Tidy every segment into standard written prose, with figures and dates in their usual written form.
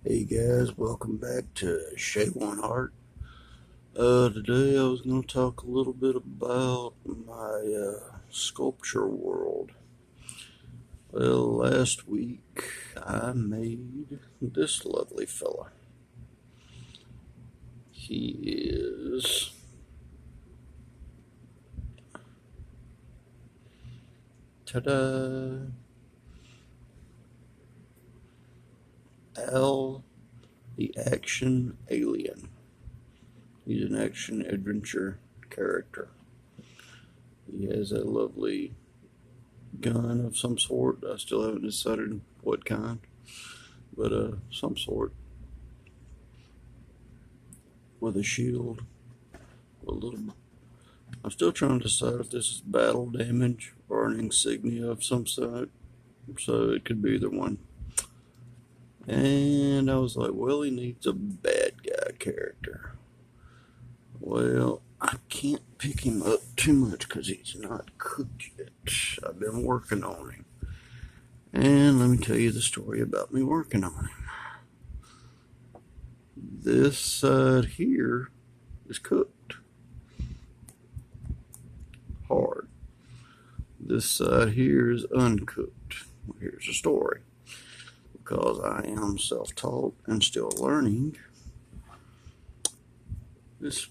Hey guys, welcome back to Shay One Heart. Today I was going to talk a little bit about my sculpture world. Well, last week I made this lovely fella. He is ta-da! Al the Action Alien. He's an action adventure character. He has a lovely gun of some sort. I still haven't decided what kind, but some sort, with a shield. A little. I'm still trying to decide if this is battle damage or an insignia of some sort. So it could be either one. And I was like, well, he needs a bad guy character. Well, I can't pick him up too much because he's not cooked yet. I've been working on him. And let me tell you the story about me working on him. This side here is cooked hard. This side here is uncooked. Here's the story. Because I am self-taught and still learning, this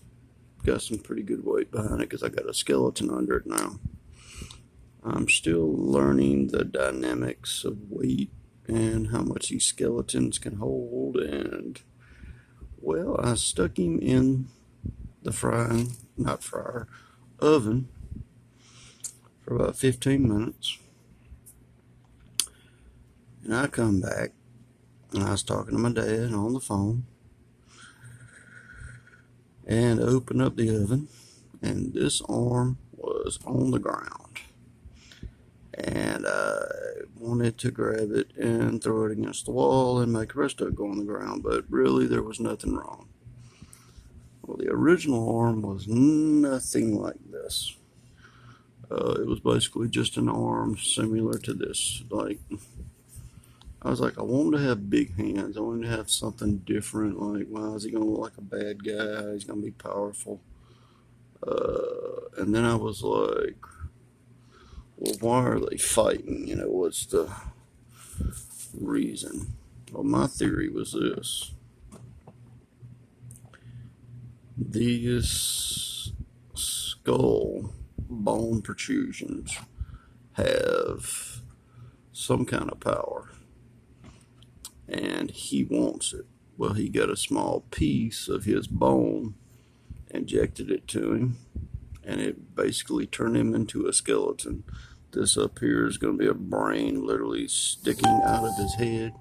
got some pretty good weight behind it because I got a skeleton under it now. I'm still learning the dynamics of weight and how much these skeletons can hold, and well, I stuck him in the oven for about 15 minutes. And I come back and I was talking to my dad on the phone and open up the oven, and this arm was on the ground. And I wanted to grab it and throw it against the wall and make the rest of it go on the ground, but really there was nothing wrong. Well, the original arm was nothing like this. It was basically just an arm similar to this. I was like, I want him to have big hands. I want him to have something different. Like, wow, is he going to look like a bad guy? He's going to be powerful. And then I was like, well, why are they fighting? What's the reason? Well, my theory was this. These skull bone protrusions have some kind of power, and he wants it. Well, he got a small piece of his bone, injected it to him, and it basically turned him into a skeleton. This up here is going to be a brain literally sticking out of his head,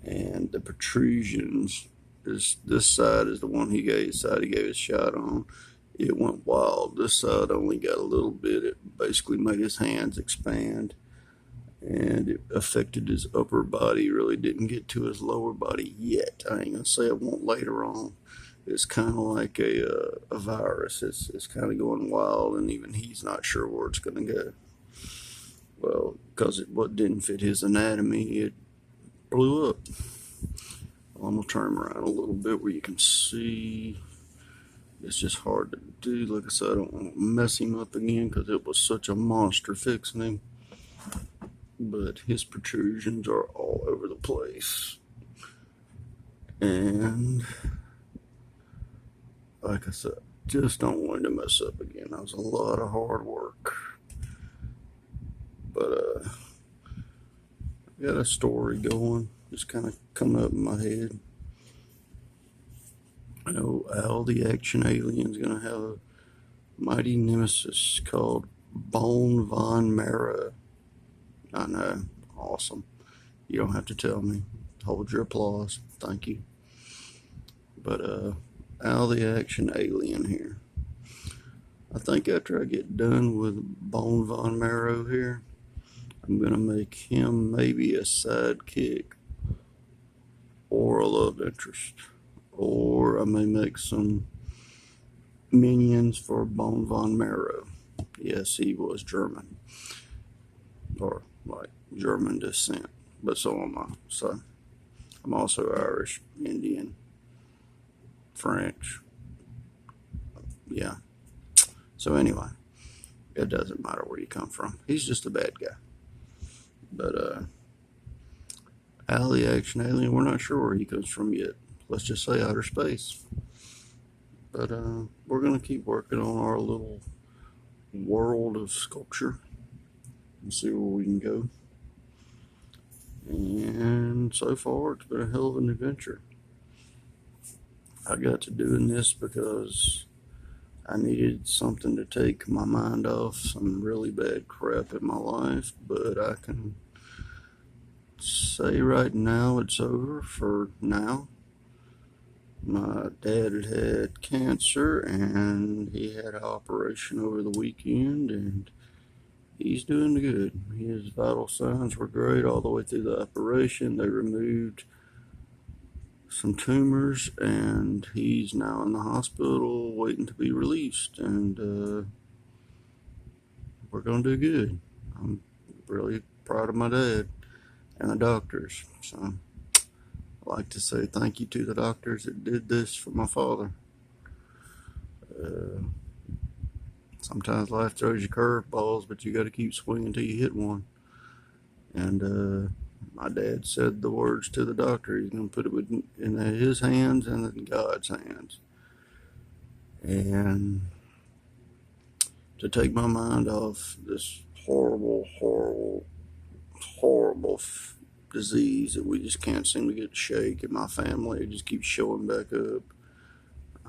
and the protrusions is this side is the one he gave his shot on. It went wild. This side only got a little bit. It basically made his hands expand, and it affected his upper body. Really didn't get to his lower body yet. I ain't gonna say it won't later on. It's kind of like a virus. It's kind of going wild, and even he's not sure where it's gonna go. Well, because what didn't fit his anatomy, it blew up. Well, I'm gonna turn him around a little bit where you can see. It's just hard to do. Like I said, I don't want to mess him up again because it was such a monster fixing him. But his protrusions are all over the place. And like I said, just don't want him to mess up again. That was a lot of hard work. But I got a story going. Just kind of coming up in my head. I know Al the Action Alien's going to have a mighty nemesis called Bone Von Marrow. I know, awesome. You don't have to tell me. Hold your applause. Thank you. But Al the Action Alien here. I think after I get done with Bone Von Marrow here, I'm going to make him maybe a sidekick or a love interest. Or I may make some minions for Bone Von Marrow. Yes, he was German. Or like German descent. But so am I. So I'm also Irish, Indian, French. Yeah. So anyway, it doesn't matter where you come from. He's just a bad guy. But Al the Action Alien, we're not sure where he comes from yet. Let's just say outer space. But we're going to keep working on our little world of sculpture and see where we can go. And so far, it's been a hell of an adventure. I got to doing this because I needed something to take my mind off some really bad crap in my life, but I can say right now it's over for now. My dad had cancer and he had an operation over the weekend and he's doing good. His vital signs were great all the way through the operation. They removed some tumors and he's now in the hospital waiting to be released, and we're going to do good. I'm really proud of my dad and the doctors. So I'd like to say thank you to the doctors that did this for my father. Sometimes life throws you curveballs, but you got to keep swinging till you hit one. And my dad said the words to the doctor. He's going to put it in his hands and in God's hands. And to take my mind off this horrible, horrible, horrible disease that we just can't seem to get to shake in my family. It just keeps showing back up.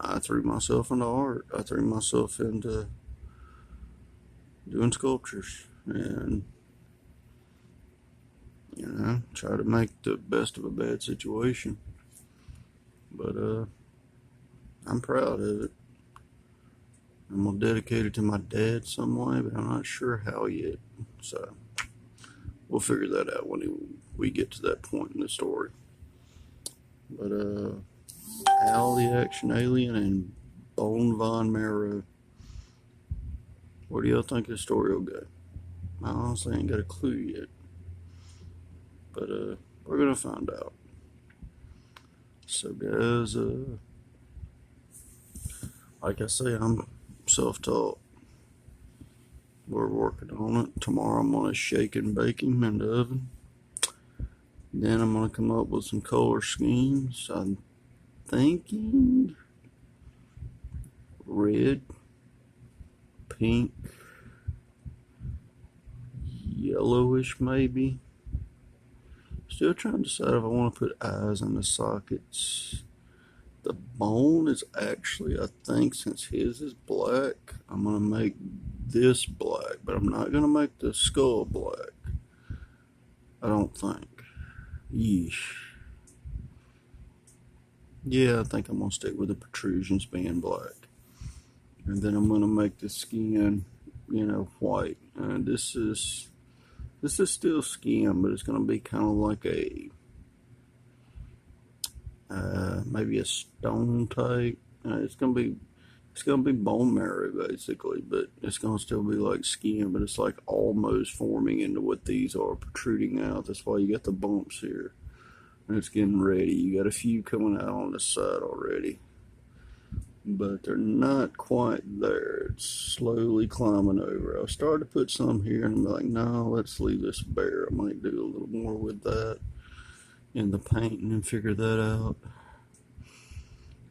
I threw myself into art. I threw myself into doing sculptures and, try to make the best of a bad situation. But I'm proud of it. I'm going to dedicate it to my dad some way, but I'm not sure how yet. So we'll figure that out when we get to that point in the story. But Al the Action Alien and Bone Von Marrow. Where do y'all think this story will go? I honestly ain't got a clue yet. But we're going to find out. So guys, like I say, I'm self-taught. We're working on it. Tomorrow I'm going to shake and bake him in the oven. Then I'm going to come up with some color schemes. I'm thinking red, pink, yellowish maybe. Still trying to decide if I want to put eyes in the sockets. The bone is actually, I think, since his is black, I'm going to make this black, but I'm not going to make the skull black. I don't think. Yeesh. Yeah, I think I'm going to stick with the protrusions being black. And then I'm going to make the skin, white. And this is still skin, but it's going to be kind of like a maybe a stone type. It's gonna be bone marrow basically, but it's gonna still be like skin, but it's like almost forming into what these are, protruding out. That's why you got the bumps here, and it's getting ready. You got a few coming out on the side already, but they're not quite there. It's slowly climbing over. I'll start to put some here, and I'm like, no, let's leave this bare. I might do a little more with that in the painting and figure that out.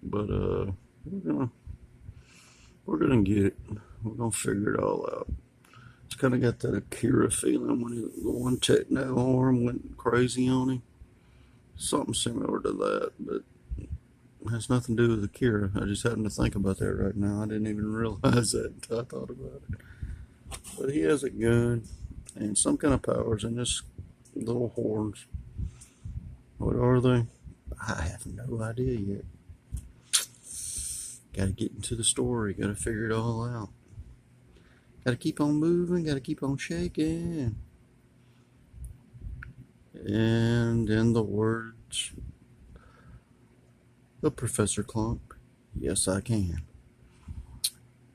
But we're gonna get it. We're gonna figure it all out. It's kind of got that Akira feeling when the one techno arm went crazy on him. Something similar to that, but it has nothing to do with Akira. I just happened to think about that right now. I didn't even realize that until I thought about it. But he has a gun and some kind of powers in his little horns. What are they? I have no idea yet. Got to get into the story. Got to figure it all out. Got to keep on moving. Got to keep on shaking. And in the words of Professor Clump, yes, I can.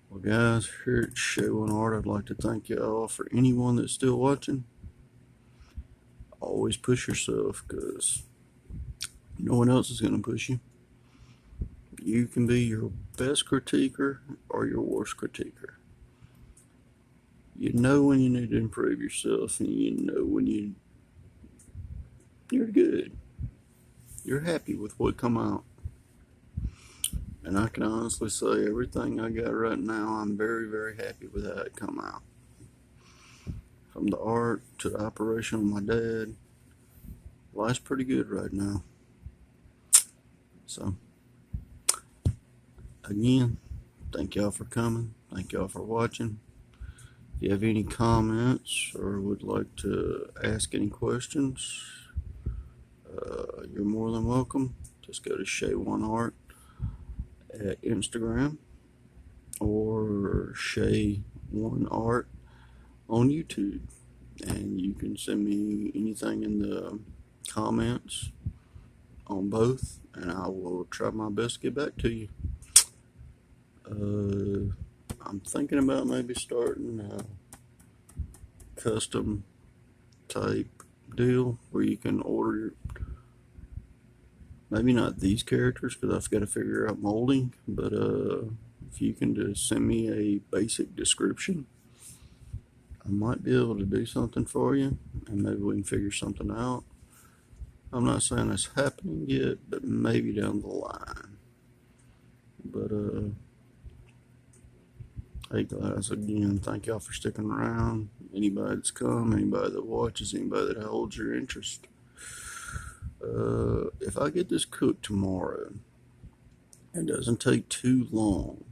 Well, guys, here at Show and Art, I'd like to thank you all. For anyone that's still watching, always push yourself, because No one else is going to push you. You can be your best critiquer or your worst critiquer. You know when you need to improve yourself, and you know when you're good. You're happy with what come out. And I can honestly say everything I got right now, I'm very, very happy with how it come out. From the art to the operation of my dad, life's pretty good right now. So, again, thank y'all for coming. Thank y'all for watching. If you have any comments or would like to ask any questions, you're more than welcome. Just go to Shay One Art at Instagram or Shay One Art on YouTube, and you can send me anything in the comments on both, and I will try my best to get back to you. I'm thinking about maybe starting a custom type deal where you can order, maybe not these characters because I've got to figure out molding, but if you can just send me a basic description, I might be able to do something for you, and maybe we can figure something out. I'm not saying it's happening yet, but maybe down the line. But hey guys, again, thank y'all for sticking around. Anybody that's come, anybody that watches, anybody that holds your interest. If I get this cooked tomorrow, it doesn't take too long,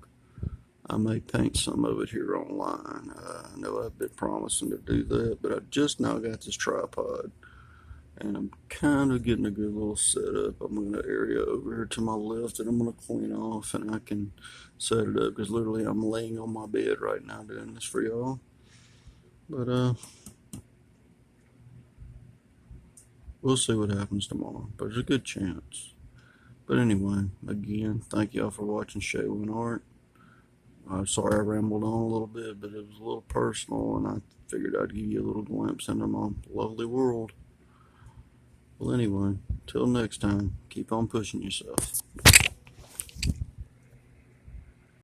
I may paint some of it here online. I know I've been promising to do that, but I just now got this tripod, and I'm kind of getting a good little setup. I'm going to area over here to my left that I'm going to clean off, and I can set it up, because literally I'm laying on my bed right now doing this for y'all. But we'll see what happens tomorrow, but there's a good chance. But anyway, again, thank y'all for watching Shay One Art. I'm sorry I rambled on a little bit, but it was a little personal, and I figured I'd give you a little glimpse into my lovely world. Well, anyway, till next time, keep on pushing yourself.